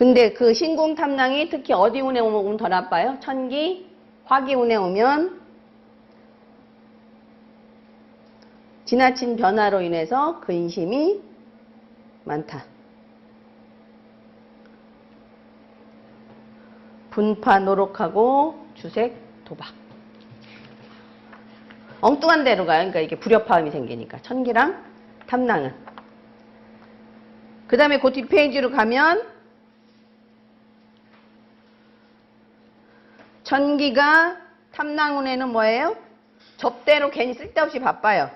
근데 그 신궁 탐낭이 특히 어디 운에 오면 더 나빠요? 천기, 화기 운에 오면 지나친 변화로 인해서 근심이 많다. 분파, 노력하고 주색, 도박. 엉뚱한 데로 가요. 그러니까 이게 불협화음이 생기니까. 천기랑 탐낭은. 그 다음에 그 뒷페이지로 가면 천기가 탐낭운에는 뭐예요? 접대로 괜히 쓸데없이 바빠요.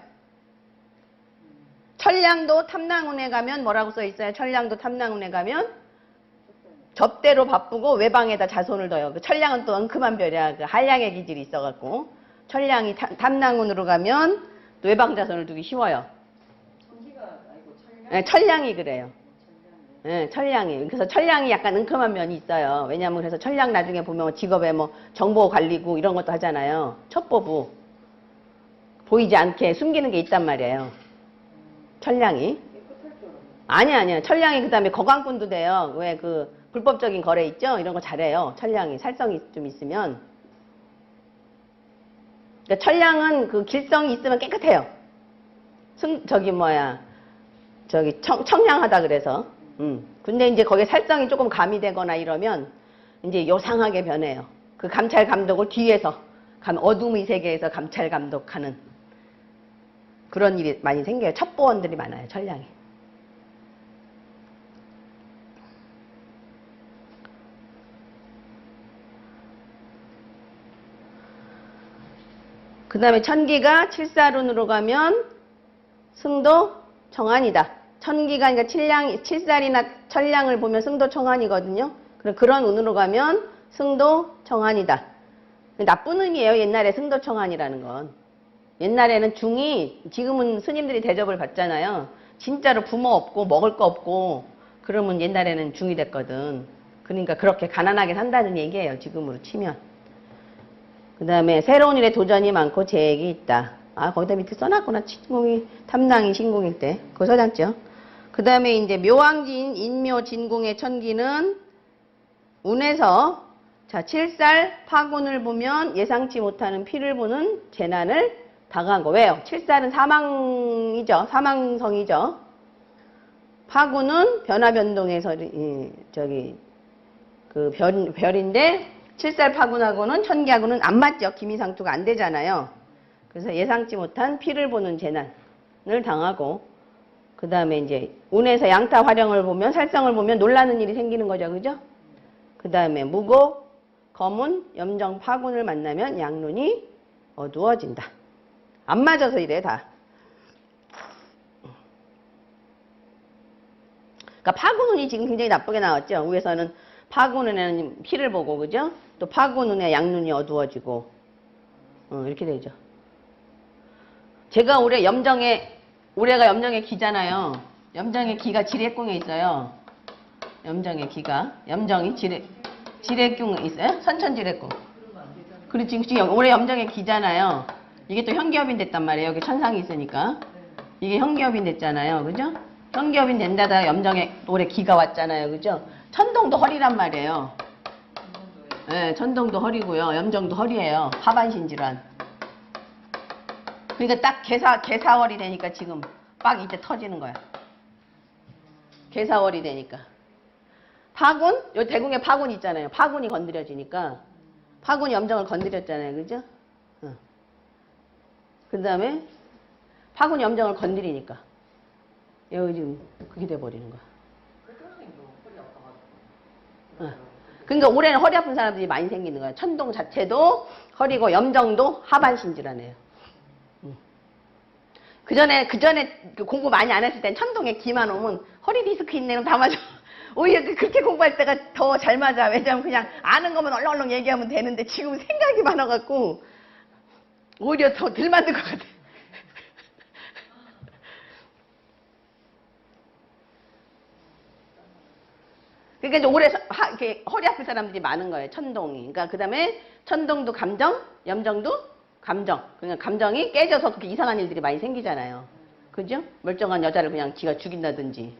천량도 탐낭운에 가면 뭐라고 써 있어요? 천량도 탐낭운에 가면 접대로 바쁘고 외방에다 자손을 둬요. 그 천량은 또 엉큼한 별이야. 그 한량의 기질이 있어갖고 천량이 탐낭운으로 가면 또 외방 자손을 두기 쉬워요. 천기가 아니고 천량? 네, 천량이 그래요. 네, 천량이. 그래서 천량이 약간 엉큼한 면이 있어요. 왜냐하면 그래서 천량 나중에 보면 직업에 뭐 정보 관리고 이런 것도 하잖아요. 첩보부. 보이지 않게 숨기는 게 있단 말이에요. 천량이. 아니야. 천량이 그 다음에 거강꾼도 돼요. 왜 그 불법적인 거래 있죠? 이런 거 잘해요. 천량이. 살성이 좀 있으면. 그러니까 천량은 그 길성이 있으면 깨끗해요. 청량하다 그래서. 근데 이제 거기에 살성이 조금 가미되거나 이러면 이제 요상하게 변해요. 그 감찰 감독을 뒤에서 어둠의 세계에서 감찰 감독하는 그런 일이 많이 생겨요. 첩보원들이 많아요. 천량이. 그 다음에 천기가 칠살운으로 가면 승도 정한이다. 천기가 그러니까 칠살이나 천량을 보면 승도 정한이거든요. 그런 운으로 가면 승도 정한이다. 나쁜 운이에요. 옛날에 승도 정한이라는 건. 옛날에는 중이 지금은 스님들이 대접을 받잖아요. 진짜로 부모 없고 먹을 거 없고 그러면 옛날에는 중이 됐거든. 그러니까 그렇게 가난하게 산다는 얘기예요. 지금으로 치면. 그 다음에 새로운 일에 도전이 많고 계획이 있다. 아, 거기다 밑에 써놨구나. 신궁이, 탐낭이 신궁일 때. 그거 써놨죠. 그 다음에 이제 묘왕진, 인묘, 진궁의 천기는 운에서 자, 칠살 파군을 보면 예상치 못하는 피를 보는 재난을 당한 거. 왜요? 칠살은 사망이죠. 사망성이죠. 파군은 변화변동에서 별인데 칠살 파군하고는 천기하고는 안 맞죠. 기미상투가 안 되잖아요. 그래서 예상치 못한 피를 보는 재난을 당하고 그 다음에 이제 운에서 양타 활용을 보면 살성을 보면 놀라는 일이 생기는 거죠. 그죠? 그 다음에 무고, 거문, 염정, 파군을 만나면 양눈이 어두워진다. 안 맞아서 이래 다. 그러니까 파군운이 지금 굉장히 나쁘게 나왔죠. 위에서는 파군운에는 피를 보고 그죠? 또 파군운에 양눈이 어두워지고 이렇게 되죠. 제가 올해가 염정의 기잖아요. 염정의 기가 지뢰궁에 있어요. 염정의 기가 염정이 지뢰궁에 있어요. 선천지뢰궁. 그리고 지금 올해 염정의 기잖아요. 이게 또 현기업인 됐단 말이에요. 여기 천상이 있으니까. 이게 현기업인 됐잖아요. 그죠? 현기업인 된다다가 염정에 올해 기가 왔잖아요. 그죠? 천동도 허리란 말이에요. 네, 천동도 허리고요. 염정도 허리예요. 하반신 질환. 그러니까 딱 개사월이 되니까 지금 빡 이제 터지는 거야. 개사월이 되니까. 파군? 요 대궁에 파군 있잖아요. 파군이 건드려지니까. 파군이 염정을 건드렸잖아요. 그죠? 그 다음에 파군이 염정을 건드리니까. 여기 지금 그게 돼버리는 거야. 그러니까 올해는 허리 아픈 사람들이 많이 생기는 거야. 천동 자체도 허리고 염정도 하반신 질환이에요. 그 전에 공부 많이 안 했을 땐 천동에 기만 오면 허리 디스크 있네. 그럼 다 맞아. 오히려 그렇게 공부할 때가 더 잘 맞아. 왜냐면 그냥 아는 거면 얼렁얼렁 얘기하면 되는데 지금 생각이 많아갖고 오히려 더 덜 맞는 것 같아. 그러니까 이제 올해 이렇게 허리 아픈 사람들이 많은 거예요. 천동이. 그러니까 그 다음에 천동도 감정, 염정도 감정. 그러니까 감정이 깨져서 그렇게 이상한 일들이 많이 생기잖아요. 그죠? 멀쩡한 여자를 그냥 지가 죽인다든지.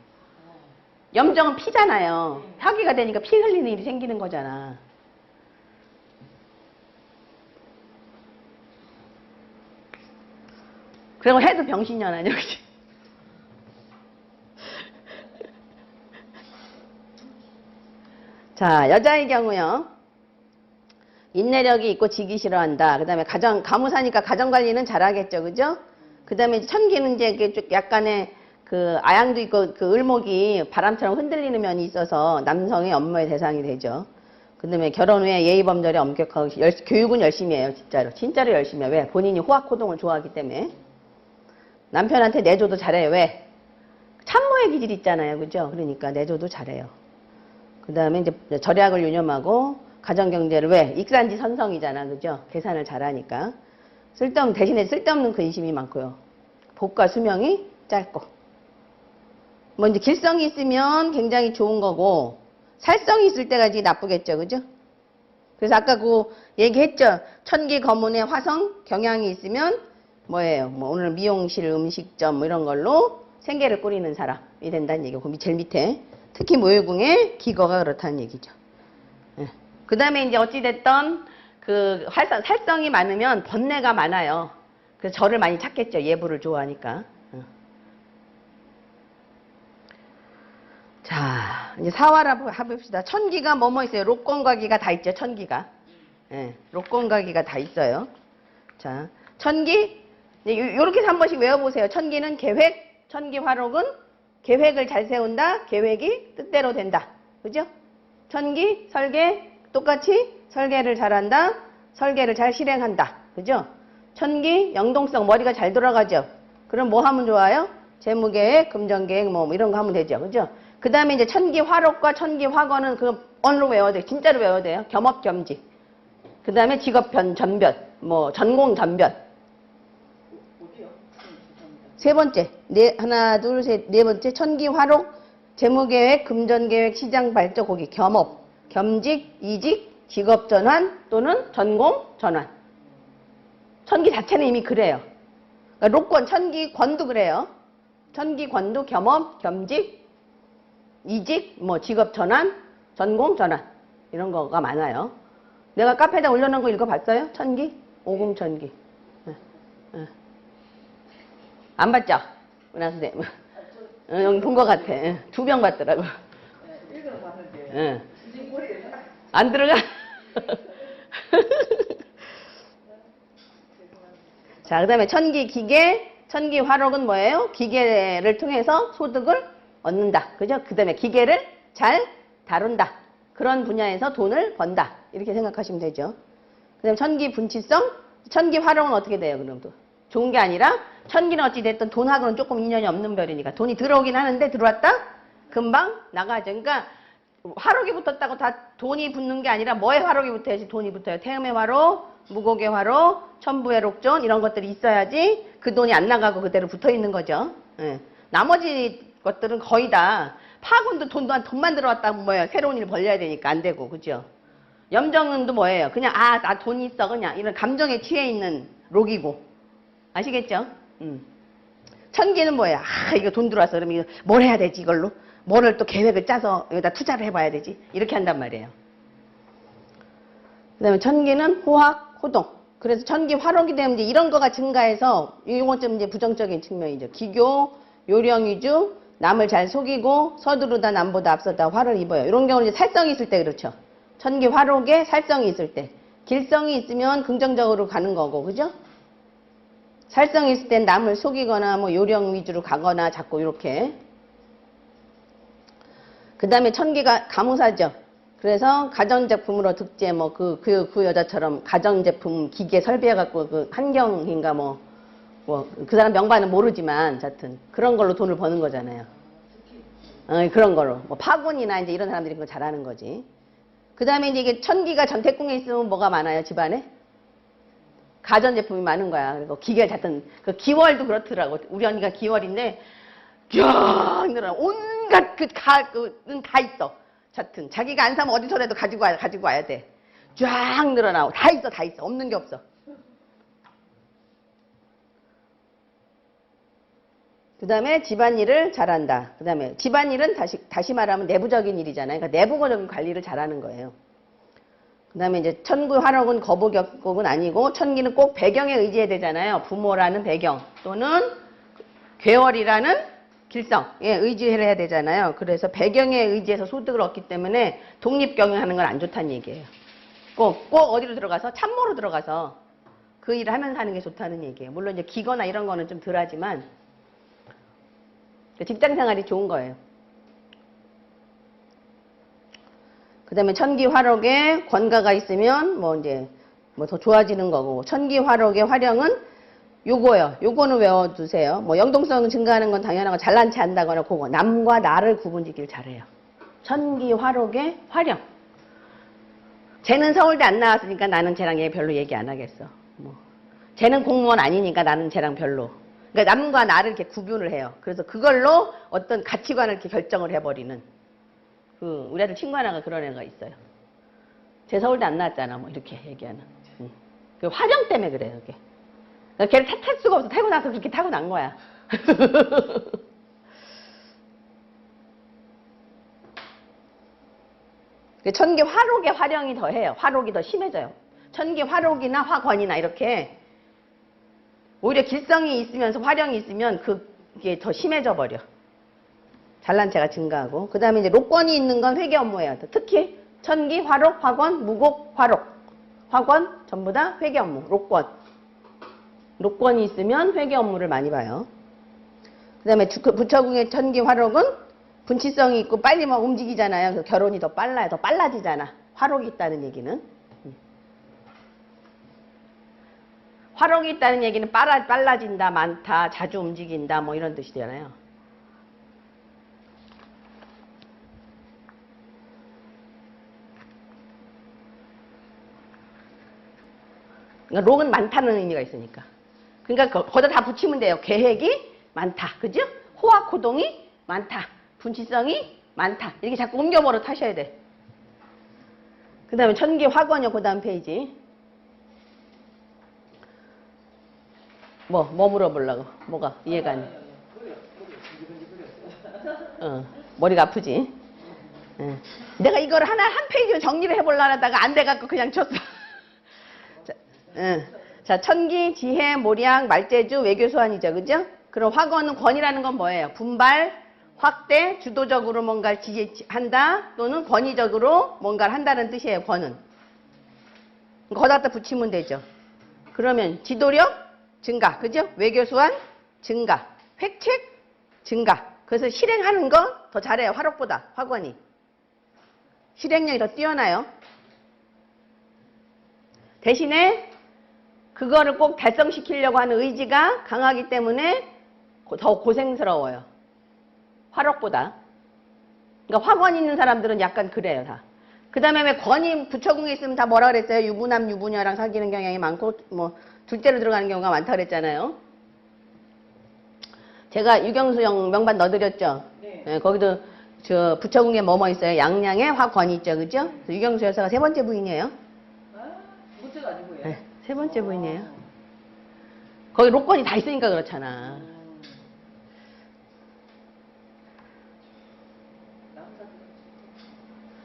염정은 피잖아요. 화기가 되니까 피 흘리는 일이 생기는 거잖아. 그리고 해도 병신년아냐, 그치? 자, 여자의 경우요. 인내력이 있고 지기 싫어한다. 그 다음에 가무사니까 가정관리는 잘하겠죠. 그죠? 그 다음에 천기는 이제 이게 좀 약간의 그 아양도 있고 그 을목이 바람처럼 흔들리는 면이 있어서 남성의 업무의 대상이 되죠. 그 다음에 결혼 후에 예의범절에 엄격하고 교육은 열심히 해요. 진짜로. 진짜로 열심히 해요. 왜? 본인이 호학호동을 좋아하기 때문에. 남편한테 내줘도 잘해요. 왜? 참모의 기질 있잖아요. 그죠? 그러니까 내줘도 잘해요. 그 다음에 이제 절약을 유념하고 가정경제를 왜? 익산지 선성이잖아. 그죠? 계산을 잘하니까. 대신에 쓸데없는 근심이 많고요. 복과 수명이 짧고. 뭐 이제 길성이 있으면 굉장히 좋은 거고, 살성이 있을 때가 이제 나쁘겠죠. 그죠? 그래서 아까 그 얘기했죠. 천기 거문에 화성 경향이 있으면 뭐예요? 뭐 오늘 미용실, 음식점 뭐 이런 걸로 생계를 꾸리는 사람이 된다는 얘기고, 제일 밑에. 특히 모유궁의 기거가 그렇다는 얘기죠. 예. 그 다음에 이제 어찌됐던 그 살성이 많으면 번뇌가 많아요. 그래서 절을 많이 찾겠죠. 예부를 좋아하니까. 자, 이제 사화라 해봅시다. 천기가 뭐뭐 있어요? 록권과 기가 다 있죠. 천기가. 예, 록권과 기가 다 있어요. 자, 천기 요렇게 해서 한 번씩 외워보세요. 천기는 계획, 천기 화록은 계획을 잘 세운다. 계획이 뜻대로 된다. 그죠? 천기, 설계, 똑같이 설계를 잘한다. 설계를 잘 실행한다. 그죠? 천기, 영동성, 머리가 잘 돌아가죠? 그럼 뭐 하면 좋아요? 재무계획, 금전계획, 뭐 이런 거 하면 되죠. 그죠? 그 다음에 이제 천기 화록과 천기 화거는 그 언로 외워야 돼요. 진짜로 외워야 돼요. 겸업겸직. 그 다음에 직업변, 전변, 뭐 전공 전변. 어디요? 세 번째, 하나, 둘, 셋, 네 번째, 천기 화록, 재무계획, 금전계획, 시장 발전, 거기 겸업, 겸직, 이직, 직업 전환 또는 전공 전환. 천기 자체는 이미 그래요. 그러니까 록권, 천기 권도 그래요. 천기 권도 겸업, 겸직, 이직, 뭐 직업 전환, 전공 전환 이런 거가 많아요. 내가 카페에다 올려놓은 거 읽어봤어요? 천기? 오금 천기. 안 봤죠? 은하 선생님. 여기 본 것 같아. 2병 봤더라고. 네, 읽어는 봤는데 응. 머리에 안 들어가? 자, 그 다음에 천기 기계, 천기 화록은 뭐예요? 기계를 통해서 소득을 얻는다. 그죠? 그 다음에 기계를 잘 다룬다. 그런 분야에서 돈을 번다. 이렇게 생각하시면 되죠. 그 다음에 천기 분치성, 천기 화록은 어떻게 돼요? 그럼 또 좋은 게 아니라 천기는 어찌됐든 돈하고는 조금 인연이 없는 별이니까 돈이 들어오긴 하는데 들어왔다? 금방 나가죠. 그러니까 화록이 붙었다고 다 돈이 붙는 게 아니라 뭐에 화록이 붙어야지 돈이 붙어요. 태음의 화록, 무곡의 화록, 천부의 록존 이런 것들이 있어야지 그 돈이 안 나가고 그대로 붙어 있는 거죠. 예. 나머지 것들은 거의 다 파군도 돈만 들어왔다고 뭐예요. 새로운 일 벌려야 되니까 안 되고 그죠. 염정은도 뭐예요. 그냥 나 돈 있어 그냥 이런 감정에 취해 있는 록이고 아시겠죠? 천기는 뭐예요? 이거 돈 들어왔어. 그러면 이거 뭘 해야 되지 이걸로? 뭐를 또 계획을 짜서 여기다 투자를 해봐야 되지? 이렇게 한단 말이에요. 그 다음에 천기는 호학, 호동. 그래서 천기 화록이 되면 이제 이런 거가 증가해서 이건 좀 이제 부정적인 측면이죠. 기교, 요령 위주, 남을 잘 속이고 서두르다 남보다 앞서다 화를 입어요. 이런 경우는 이제 살성이 있을 때 그렇죠. 천기 화록에 살성이 있을 때. 길성이 있으면 긍정적으로 가는 거고, 그죠? 살성이 있을 땐 남을 속이거나 뭐 요령 위주로 가거나 자꾸 이렇게. 그 다음에 천기가 가무사죠. 그래서 가전제품으로 득제 뭐 그 여자처럼 가전제품 기계 설비해갖고 그 한경인가 뭐 그 사람 명반은 모르지만 하여튼 그런 걸로 돈을 버는 거잖아요. 그런 걸로 뭐 파군이나 이제 이런 사람들이 그거 잘하는 거지. 그 다음에 이제 이게 천기가 전태궁에 있으면 뭐가 많아요 집안에? 가전제품이 많은 거야. 그리고 기계를 하여튼 그 기월도 그렇더라고. 우리 언니가 기월인데 쫙 늘어 온갖 그는 다 있어. 하여튼 자기가 안 사면 어디서라도 가지고 와야 돼. 쫙 늘어나고 다 있어. 없는 게 없어. 그 다음에 집안일을 잘한다. 그 다음에 집안일은 다시 말하면 내부적인 일이잖아요. 그러니까 내부적인 관리를 잘하는 거예요. 그 다음에 이제 천구 화록은 거부격곡은 아니고 천기는 꼭 배경에 의지해야 되잖아요. 부모라는 배경 또는 괴월이라는 길성에 의지를 해야 되잖아요. 그래서 배경에 의지해서 소득을 얻기 때문에 독립경영하는 건 안 좋다는 얘기예요. 꼭 어디로 들어가서 참모로 들어가서 그 일을 하면서 하는 게 좋다는 얘기예요. 물론 이제 기거나 이런 거는 좀 덜하지만 직장 생활이 좋은 거예요. 그 다음에 천기 화록에 권가가 있으면 뭐 이제 뭐 더 좋아지는 거고, 천기 화록의 활용은 요거요. 요거는 외워두세요. 뭐 영동성 증가하는 건 당연하고 잘난 체 한다거나 그거 남과 나를 구분짓기를 잘해요. 천기 화록의 활용. 쟤는 서울대 안 나왔으니까 나는 쟤랑 얘 별로 얘기 안 하겠어. 뭐 쟤는 공무원 아니니까 나는 쟤랑 별로. 그러니까 남과 나를 이렇게 구분을 해요. 그래서 그걸로 어떤 가치관을 이렇게 결정을 해버리는. 우리 아들 친구 하나가 그런 애가 있어요. 쟤 서울대 안 나왔잖아. 뭐 이렇게 얘기하는. 그 화령 때문에 그래요. 그게. 그러니까 걔를 탓할 수가 없어. 타고나서 그렇게 타고난 거야. 천기 화록의 활용이 더 해요. 화록이 더 심해져요. 천기 화록이나 화권이나 이렇게 오히려 길성이 있으면서 활용이 있으면 그게 더 심해져 버려. 잘난 체가 증가하고. 그 다음에 이제 로권이 있는 건 회계 업무예요. 특히 천기, 화록, 화권, 무곡, 화록. 화권 전부 다 회계 업무, 로권. 로권이 있으면 회계 업무를 많이 봐요. 그 다음에 부처궁의 천기, 화록은 분치성이 있고 빨리 막 움직이잖아요. 그래서 결혼이 더 빨라요. 더 빨라지잖아. 화록이 있다는 얘기는. 화록이 있다는 얘기는 빨라진다, 많다, 자주 움직인다 뭐 이런 뜻이잖아요. 그러니까 록은 많다는 의미가 있으니까. 그러니까 거기다 다 붙이면 돼요. 계획이 많다. 그죠? 호학 호동이 많다. 분치성이 많다. 이렇게 자꾸 옮겨버려 타셔야 돼. 그 다음에 천기 화권이요. 그 다음 페이지. 뭐 물어보려고? 뭐가 이해가 안 돼? 머리가 아프지? 내가 이걸 한 페이지로 정리를 해보려고 하다가 안 돼갖고 그냥 쳤어. 자, 천기, 지혜, 모량, 말재주, 외교수완이죠. 그죠? 그럼 화권은 권이라는 건 뭐예요? 분발, 확대, 주도적으로 뭔가를 지지한다 또는 권위적으로 뭔가를 한다는 뜻이에요. 권은. 거기다 갖다 붙이면 되죠. 그러면 지도력 증가, 그죠? 외교수완 증가, 획책 증가. 그래서 실행하는 거 더 잘해요. 화록보다 화권이. 실행력이 더 뛰어나요. 대신에 그거를 꼭 달성시키려고 하는 의지가 강하기 때문에 더 고생스러워요. 화록보다. 그러니까 화권 있는 사람들은 약간 그래요, 다. 그 다음에 왜 권이 부처궁에 있으면 다 뭐라 그랬어요? 유부남, 유부녀랑 사귀는 경향이 많고, 뭐, 둘째로 들어가는 경우가 많다 그랬잖아요. 제가 유경수형 명반 넣어드렸죠? 네, 거기도 저 부처궁에 뭐뭐 있어요? 양양에 화권이 있죠, 그죠? 유경수 여사가 세 번째 부인이에요. 문제가 아니고요. 네, 세 번째 부인이에요. 거기 로권이 다 있으니까 그렇잖아.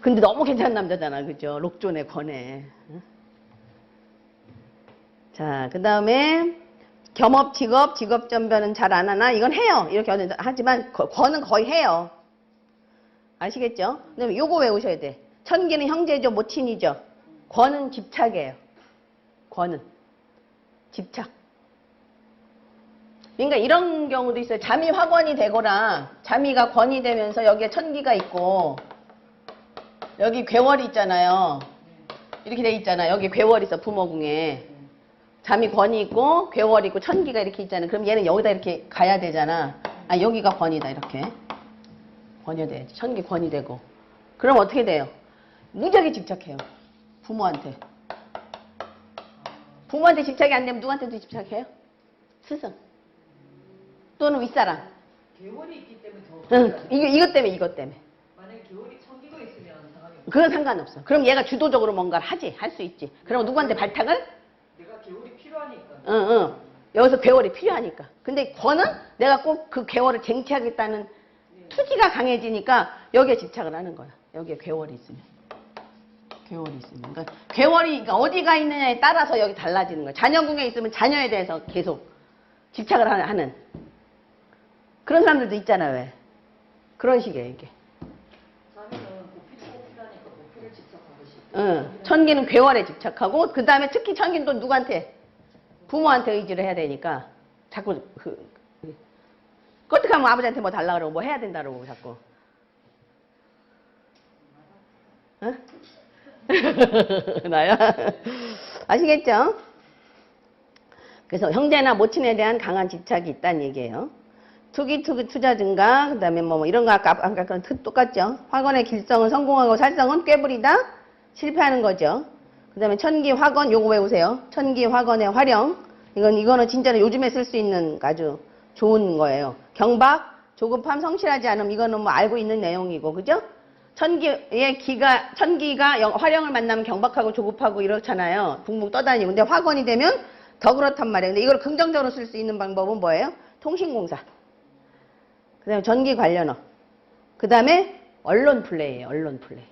근데 너무 괜찮은 남자잖아, 그죠? 록존에 권해. 자, 그 다음에 겸업, 직업, 직업전변은 잘 안 하나? 이건 해요. 이렇게 하지만 권은 거의 해요. 아시겠죠? 그다음에 요거 외우셔야 돼. 천기는 형제죠, 모친이죠. 권은 집착이에요. 권은 집착. 그러니까 이런 경우도 있어요. 잠이 화권이 되거나 잠이가 권이 되면서 여기에 천기가 있고 여기 괴월이 있잖아요. 이렇게 돼 있잖아. 여기 괴월이 있어, 부모궁에. 잠이 권이 있고 괴월이 있고 천기가 이렇게 있잖아요. 그럼 얘는 여기다 이렇게 가야 되잖아. 아, 여기가 권이다, 이렇게. 권이 돼야지. 천기 권이 되고. 그럼 어떻게 돼요? 무지하게 집착해요. 부모한테. 부모한테 집착이 안 되면 누구한테도 집착해요? 스승. 또는 윗사람. 개월이 있기 때문에 더. 응, 이것 때문에. 만약에 개월이 천기가 있으면 상관이 없어. 그건 상관없어. 그럼 얘가 주도적으로 뭔가를 하지. 할 수 있지. 그럼 누구한테 발탁을? 내가 개월이 필요하니까. 응. 여기서 괴월이 필요하니까. 근데 권은 내가 꼭 그 괴월을 쟁취하겠다는 투지가 강해지니까 여기에 집착을 하는 거야. 여기에 괴월이 있으면. 괴월이 있으면. 그러니까 괴월이 그러니까 어디가 있느냐에 따라서 여기 달라지는 거야. 자녀궁에 있으면 자녀에 대해서 계속 집착을 하는 그런 사람들도 있잖아. 왜? 그런 식이에요 이게. 자기는 고피를 뽑히다니까 고피를 집착하고 싶고. 응. 천기는 괴월에 집착하고 그 다음에 특히 천기는 또 누구한테? 부모한테 의지를 해야 되니까 자꾸 어떻게 하면 아버지한테 뭐 달라 그러고 뭐 해야 된다 그러고 자꾸. 어? 나야? 아시겠죠? 그래서 형제나 모친에 대한 강한 집착이 있다는 얘기예요. 투기 투자 증가, 그 다음에 뭐 이런 거 아까 그런 똑같죠. 화건의 길성은 성공하고 살성은 꾀부리다, 실패하는 거죠. 그 다음에 천기 화건, 요거 외우세요. 천기 화건의 활용. 이거는 진짜로 요즘에 쓸 수 있는 아주 좋은 거예요. 경박, 조급함, 성실하지 않음, 이거는 뭐 알고 있는 내용이고, 그죠? 천기가 활용을 만나면 경박하고 조급하고 이렇잖아요. 붕붕 떠다니고. 근데 화건이 되면 더 그렇단 말이에요. 근데 이걸 긍정적으로 쓸 수 있는 방법은 뭐예요? 통신공사. 그 다음에 전기 관련어. 그 다음에 언론 플레이예요. 언론 플레이.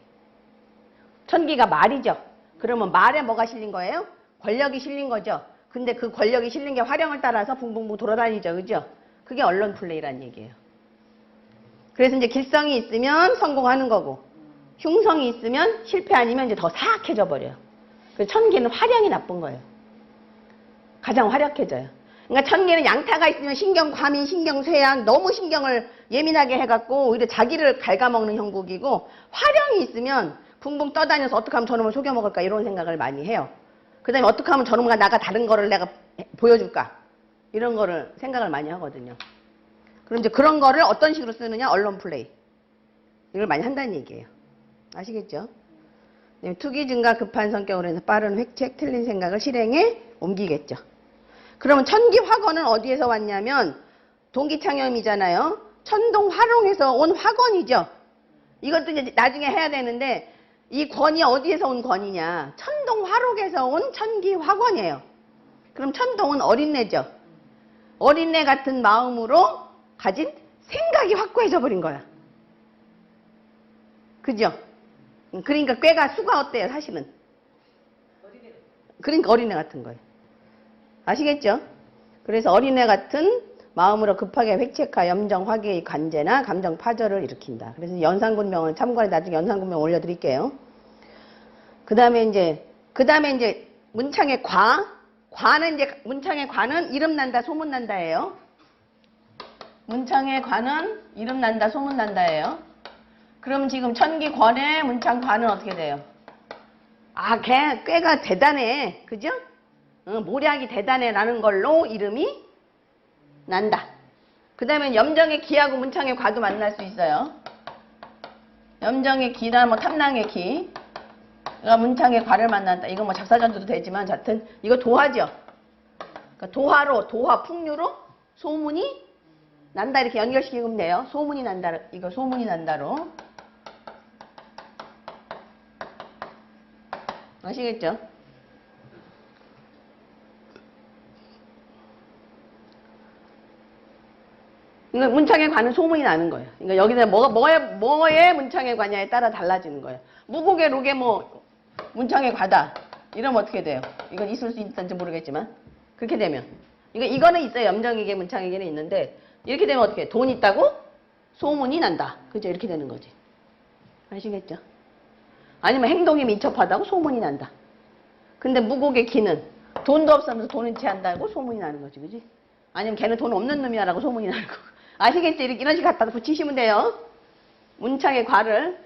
천기가 말이죠. 그러면 말에 뭐가 실린 거예요? 권력이 실린 거죠. 근데 그 권력이 실린 게 활용을 따라서 붕붕붕 돌아다니죠. 그죠? 그게 언론 플레이란 얘기예요. 그래서 이제 길성이 있으면 성공하는 거고 흉성이 있으면 실패 아니면 이제 더 사악해져 버려요. 그래서 천기는 활용이 나쁜 거예요. 가장 활약해져요. 그러니까 천기는 양타가 있으면 신경 과민, 신경 쇠약, 너무 신경을 예민하게 해갖고 오히려 자기를 갉아먹는 형국이고 활용이 있으면 붕붕 떠다녀서 어떻게 하면 저놈을 속여먹을까 이런 생각을 많이 해요. 그 다음에 어떻게 하면 저놈과 나가 다른 거를 내가 보여줄까 이런 거를 생각을 많이 하거든요. 그럼 이제 그런 거를 어떤 식으로 쓰느냐? 언론 플레이. 이걸 많이 한다는 얘기예요. 아시겠죠? 투기 증가 급한 성격으로 해서 빠른 획책, 틀린 생각을 실행에 옮기겠죠. 그러면 천기 화건은 어디에서 왔냐면 동기창염이잖아요. 천동 화롱에서 온 화건이죠. 이것도 이제 나중에 해야 되는데 이 권이 어디에서 온 권이냐. 천동 화록에서 온 천기 화건이에요. 그럼 천동은 어린애죠. 어린애 같은 마음으로 가진 생각이 확고해져 버린 거야. 그죠? 그러니까 꾀가 수가 어때요 사실은? 그러니까 어린애 같은 거예요. 아시겠죠? 그래서 어린애 같은 마음으로 급하게 획책하 염정 화기의 관제나 감정 파절을 일으킨다. 그래서 연산군명은 참고해 나중에 연산군명 올려드릴게요. 그 다음에 이제 문창의 과는 이제 문창의 과는 이름 난다 소문 난다예요. 문창의 과는 이름 난다 소문 난다예요. 그럼 지금 천기 권의 문창 과는 어떻게 돼요? 아, 걔 꾀가 대단해, 그죠? 모략이 대단해라는 걸로 이름이 난다. 그 다음에 염정의 기하고 문창의 과도 만날 수 있어요. 염정의 기나 뭐 탐낭의 기가 문창의 과를 만난다. 이거 뭐 작사전도도 되지만 하여튼 이거 도화죠. 그러니까 도화로 도화 풍류로 소문이 난다 이렇게 연결시키면 돼요. 소문이 난다. 이거 소문이 난다로. 아시겠죠? 그러니까 문창에 관은 소문이 나는 거예요. 그러니까 여기서 뭐에 문창에 관냐에 따라 달라지는 거예요. 무곡의 록에 뭐 문창에 과다 이러면 어떻게 돼요? 이건 있을 수 있는지 모르겠지만 그렇게 되면 이거는 있어요. 염정에게 문창에게는 있는데 이렇게 되면 어떻게 해요? 돈 있다고 소문이 난다. 그죠? 이렇게 되는 거지. 아시겠죠? 아니면 행동이 민첩하다고 소문이 난다. 근데 무곡의 기는 돈도 없으면서 돈은 취한다고 소문이 나는 거지. 그지? 아니면 걔는 돈 없는 놈이야라고 소문이 나는 거고. 아시겠죠? 이런 식으로 갖다 붙이시면 돼요. 문창의 과를.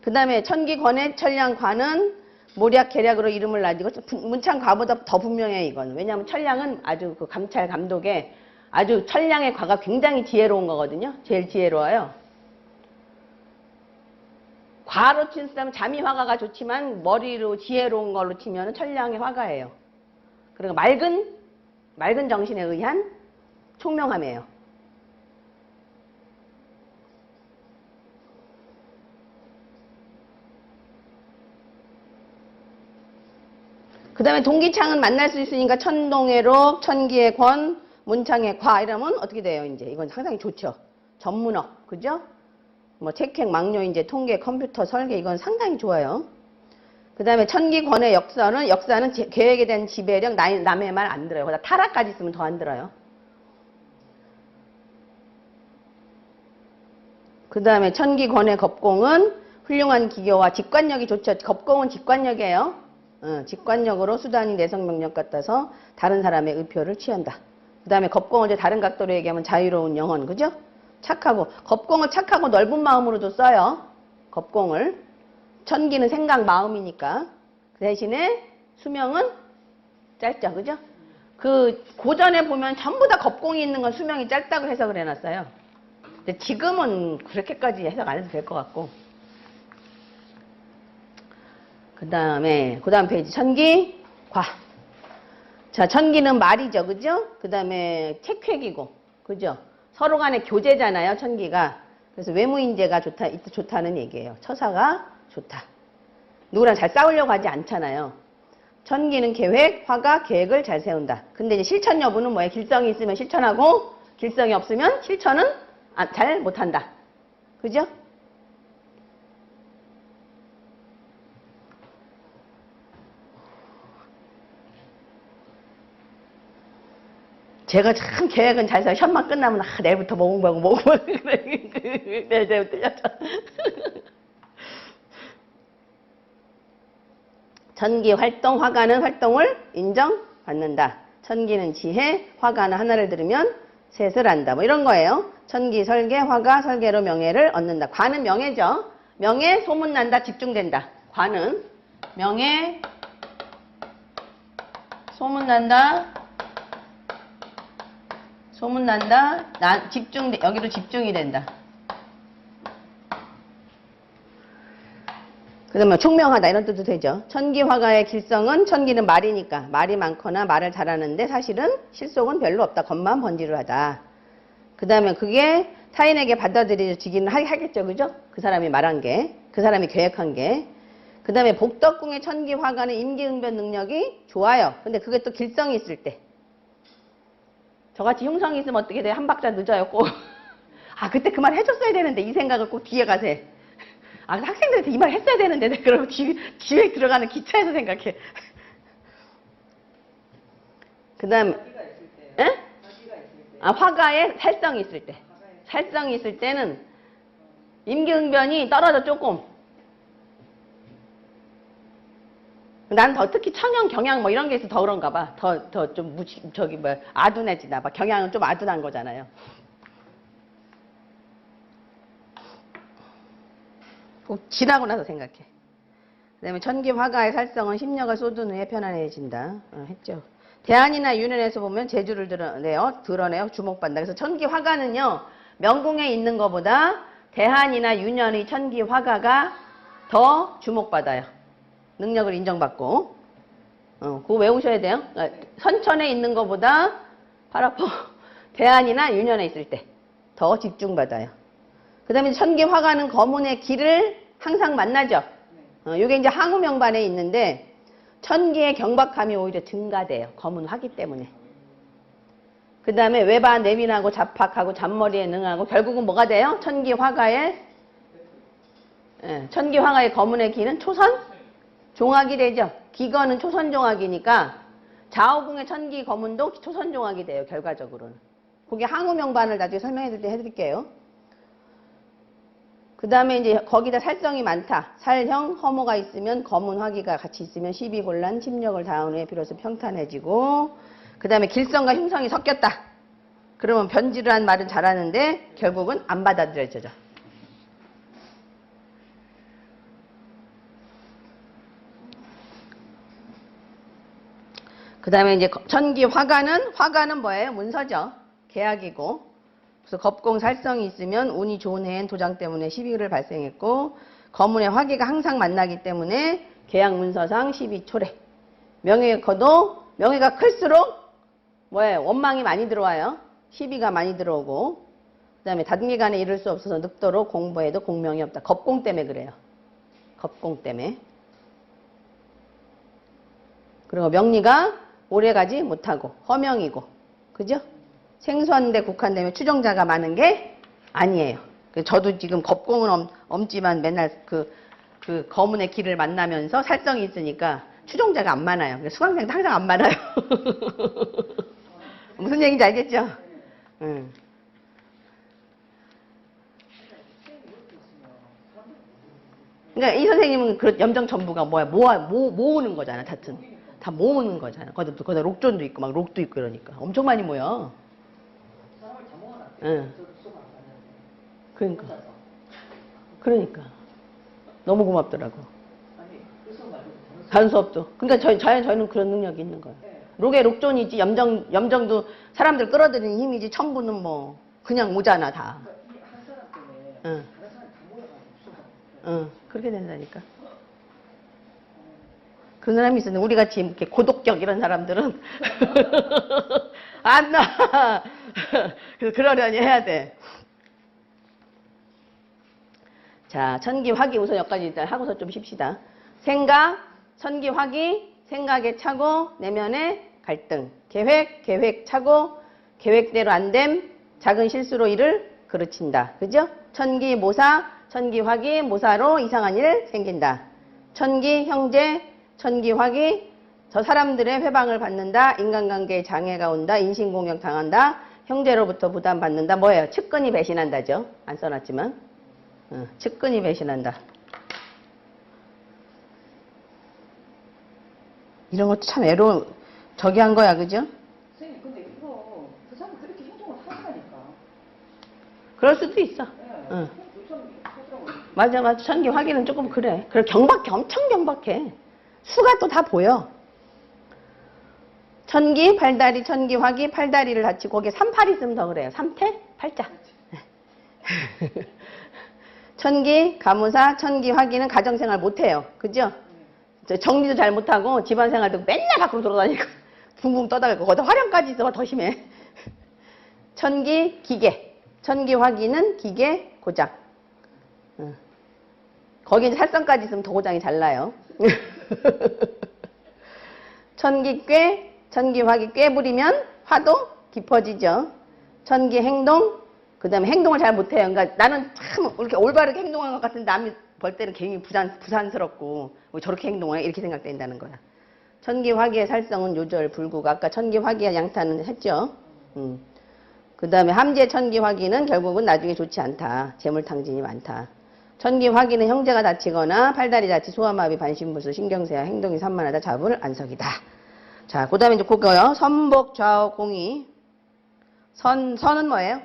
그 다음에 천기권의 천량과는 모략 계략으로 이름을 날리고 문창과보다 더 분명해요. 이건. 왜냐하면 천량은 아주 그 감찰 감독에 아주 천량의 과가 굉장히 지혜로운 거거든요. 제일 지혜로워요. 과로 친 사람은 잠이 화가가 좋지만 머리로 지혜로운 걸로 치면 천량의 화가예요. 그리고 맑은 정신에 의한 총명함이에요. 그 다음에 동기창은 만날 수 있으니까 천동의 록, 천기의 권, 문창의 과 이러면 어떻게 돼요? 이제 이건 상당히 좋죠. 전문어, 그죠? 뭐 책획, 망뇨인재, 통계, 컴퓨터, 설계 이건 상당히 좋아요. 그 다음에 천기권의 역사는 계획에 대한 지배력, 남의 말 안 들어요. 거기다 타락까지 있으면 더 안 들어요. 그 다음에 천기권의 겁공은 훌륭한 기교와 직관력이 좋죠. 겁공은 직관력이에요. 직관력으로 수단이 내성 명령 같아서 다른 사람의 의표를 취한다. 그 다음에 겁공을 이제 다른 각도로 얘기하면 자유로운 영혼, 그죠? 착하고, 겁공을 착하고 넓은 마음으로도 써요. 겁공을. 천기는 생각, 마음이니까. 그 대신에 수명은 짧죠, 그죠? 그 고전에 보면 전부 다 겁공이 있는 건 수명이 짧다고 해석을 해놨어요. 근데 지금은 그렇게까지 해석 안 해도 될 것 같고. 그 다음 페이지 천기, 과. 자, 천기는 말이죠, 그죠? 그 다음에 책획이고, 그죠? 서로 간에 교제잖아요, 천기가. 그래서 외무인재가 좋다는 얘기예요. 처사가 좋다. 누구랑 잘 싸우려고 하지 않잖아요. 천기는 계획, 화가 계획을 잘 세운다. 근데 이제 실천 여부는 뭐예요? 길성이 있으면 실천하고, 길성이 없으면 실천은 잘 못한다. 그죠? 제가 참 계획은 잘 세워. 시험만 끝나면 내일부터 뭐 공부하고 내일부터 틀렸죠. 천기 활동, 화가는 활동을 인정받는다. 천기는 지혜, 화가는 하나를 들으면 셋을 안다. 뭐 이런 거예요. 천기 설계, 화가 설계로 명예를 얻는다. 과는 명예죠. 명예, 소문난다, 집중된다. 과는 명예, 소문난다, 여기도 집중이 된다. 그 다음에 총명하다 이런 뜻도 되죠. 천기화가의 길성은 천기는 말이니까 말이 많거나 말을 잘하는데 사실은 실속은 별로 없다. 겉만 번지를 하다. 그 다음에 그게 타인에게 받아들여지기는 하겠죠. 그죠? 그 사람이 말한 게, 그 사람이 계획한 게. 그 다음에 복덕궁의 천기화가는 임기응변 능력이 좋아요. 근데 그게 또 길성이 있을 때. 저같이 흉성이 있으면 어떻게 돼요? 한 박자 늦어요, 꼭. 아, 그때 그 말 해줬어야 되는데 이 생각을 꼭 뒤에 가서 해. 아, 학생들한테 이 말 했어야 되는데 내가 그러면 뒤에 들어가는 기차에서 생각해. 그 다음에 화가의 살성이 있을 때. 살성이 있을 때는 임기응변이 떨어져 조금. 난 더 특히 청영, 경향 뭐 이런 게 있어서 더 그런가 봐. 더 좀 아둔해지나 봐. 경향은 좀 아둔한 거잖아요. 꼭 지나고 나서 생각해. 그 다음에 천기 화가의 살성은 심력을 쏟은 후에 편안해진다. 했죠. 대안이나 윤현에서 보면 재주를 드러내요. 주목받는다. 그래서 천기 화가는요. 명궁에 있는 것보다 대안이나 윤현의 천기 화가가 더 주목받아요. 능력을 인정받고. 그거 외우셔야 돼요. 선천에 있는 것보다 바로 대안이나 윤현에 있을 때 더 집중받아요. 그 다음에 천기 화가는 거문의 길을 항상 만나죠. 이게 이제 항우명반에 있는데 천기의 경박함이 오히려 증가돼요. 거문 화기 때문에. 그 다음에 외바 내민하고 잡학하고 잔머리에 능하고 결국은 뭐가 돼요? 천기 화가의 거문의 길은 초선 종학이 되죠. 기건은 초선 종학이니까 좌우궁의 천기 거문도 초선 종학이 돼요. 결과적으로는. 그게 항우명반을 나중에 설명해 드릴게요. 그 다음에 이제 거기다 살성이 많다. 살형, 허무가 있으면 거문, 화기가 같이 있으면 시비곤란, 심력을 다한 후에 비로소 평탄해지고 그 다음에 길성과 흉성이 섞였다. 그러면 변질을 한 말은 잘하는데 결국은 안 받아들여져요. 그 다음에 이제 천기 화가는 뭐예요? 문서죠. 계약이고. 그래서 겁공 살성이 있으면 운이 좋은 해엔 도장 때문에 시비를 발생했고 거문의 화기가 항상 만나기 때문에 계약 문서상 시비 초래. 명예가 클수록 뭐예요? 원망이 많이 들어와요. 시비가 많이 들어오고 그 다음에 단기간에 이룰 수 없어서 늙도록 공부해도 공명이 없다. 겁공 때문에 그래요. 겁공 때문에. 그리고 명리가 오래가지 못하고 허명이고, 그죠? 생소한데 국한되면 추종자가 많은 게 아니에요. 저도 지금 겁공은 엄지만 맨날 그 거문의 길을 만나면서 살성이 있으니까 추종자가 안 많아요. 수강생도 항상 안 많아요. 무슨 얘기인지 알겠죠? 응. 그러니까 이 선생님은 그 염정 전부가 뭐야? 모으는 거잖아, 하여튼. 다 모으는 거잖아. 거기다 록존도 있고, 막 록도 있고 이러니까. 엄청 많이 모여. 사람을 다 모아놨대. 응. 저도 수업 안 하는데. 그러니까. 혼자서. 그러니까. 너무 고맙더라고. 아니, 그 수업 말고 다른 수업. 다른 수업도. 그러니까 저희는 그런 능력이 있는 거예요. 네. 록에 록존이지, 염정도 사람들 끌어들이는 힘이지, 청구는 뭐, 그냥 오잖아, 다. 그러니까 이 한 사람 때문에 응. 다른 사람 다 모여가지고 수업하고. 응, 그렇게 된다니까. 그런 사람이 있었는데, 우리 같이 이렇게 고독적 이런 사람들은 안 나. 그래서 그러려니 해야 돼. 자, 천기, 화기 우선 여기까지 일단 하고서 좀 쉽시다. 생각, 천기, 화기, 생각에 차고, 내면에 갈등. 계획 차고, 계획대로 안 됨, 작은 실수로 일을 그르친다. 그죠? 천기, 모사, 천기, 화기, 모사로 이상한 일 생긴다. 천기, 형제, 천기, 화기, 저 사람들의 회방을 받는다. 인간관계에 장애가 온다. 인신공격 당한다. 형제로부터 부담받는다. 뭐예요? 측근이 배신한다죠. 안 써놨지만. 측근이 배신한다. 이런 것도 참 애로운, 저기 한 거야, 그죠? 선생님, 근데 이거 그 사람 그렇게 행동을 하더라니까. 그럴 수도 있어. 네. 응. 좀 하더라고요. 맞아. 천기 화기는 조금 그래. 그래, 경박해. 엄청 경박해. 수가 또 다 보여. 천기, 팔다리, 천기, 화기, 팔다리를 다치고, 거기에 38 있으면 더 그래요. 3태팔자. 천기, 가무사, 천기, 화기는 가정생활 못해요. 그죠? 정리도 잘 못하고 집안생활도 맨날 밖으로 돌아다니고 붕붕 떠다니고 거기다 화령까지 있어 더 심해. 천기, 기계. 천기, 화기는 기계, 고장. 거기 이제 살성까지 있으면 더 고장이 잘 나요. 천기, 꾀. 천기, 화기, 꾀 부리면 화도 깊어지죠. 천기, 행동. 그 다음에 행동을 잘 못해요. 그러니까 나는 참 이렇게 올바르게 행동한 것 같은데 남이 볼 때는 괜히 부산스럽고 왜 저렇게 행동해? 이렇게 생각된다는 거야. 천기, 화기의 살성은 요절, 불국. 아까 천기, 화기와 양타는 했죠. 그 다음에 함재, 천기, 화기는 결국은 나중에 좋지 않다. 재물탕진이 많다. 천기, 화기는 형제가 다치거나 팔다리 다치, 소아마비, 반신부수, 신경쇠야, 행동이 산만하다, 자부를 안석이다. 자, 그 다음에 이제 그거요. 선복, 좌우, 공이. 선은 뭐예요?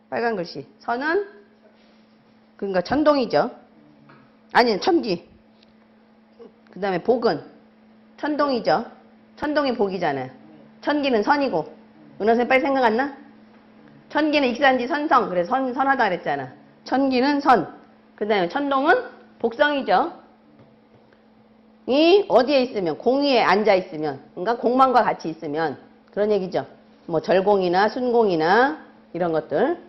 빨간 글씨. 선은 그러니까 천동이죠. 아니, 천기. 그 다음에 복은 천동이죠. 천동이 복이잖아요. 천기는 선이고. 은하선생 빨리 생각 안 나? 천기는 익산지 선성. 그래서 선하다 그랬잖아. 천기는 선. 그 다음에 천동은 복성이죠. 이 어디에 있으면, 공위에 앉아 있으면, 그러니까 공망과 같이 있으면 그런 얘기죠. 뭐 절공이나 순공이나 이런 것들.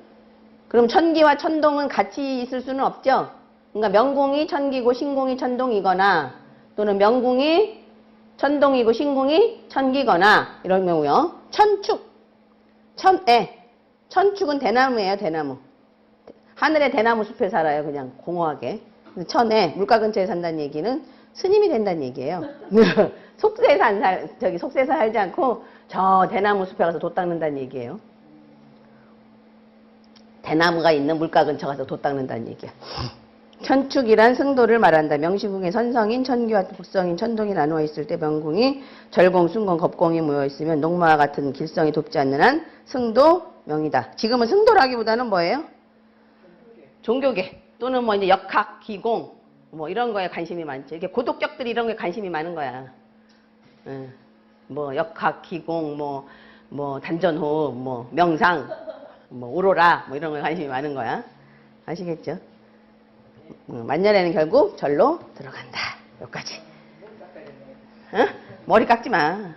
그럼 천기와 천동은 같이 있을 수는 없죠. 그러니까 명궁이 천기고 신궁이 천동이거나 또는 명궁이 천동이고 신궁이 천기거나 이런 경우요. 천축, 천축은 대나무예요. 대나무. 하늘의 대나무 숲에 살아요. 그냥 공허하게. 천에 물가 근처에 산다는 얘기는 스님이 된다는 얘기예요. 속세에서 살지 않고 저 대나무 숲에 가서 돛 닦는다는 얘기예요. 대나무가 있는 물가 근처 가서 돛 닦는다는 얘기야. 천축이란 승도를 말한다. 명시궁의 선성인 천기와 복성인 천동이 나누어 있을 때 명궁이 절공, 순공, 겁공이 모여 있으면 농마와 같은 길성이 돕지 않는 한 승도명이다. 지금은 승도라기보다는 뭐예요? 종교계 또는 뭐 이제 역학, 기공 뭐 이런 거에 관심이 많죠. 이렇게 고독적들이 이런 거에 관심이 많은 거야. 뭐 역학, 기공, 뭐 단전호흡, 뭐 명상, 뭐 오로라 뭐 이런 거에 관심이 많은 거야. 아시겠죠? 만년에는 결국 절로 들어간다. 여기까지. 머리 깎지 마.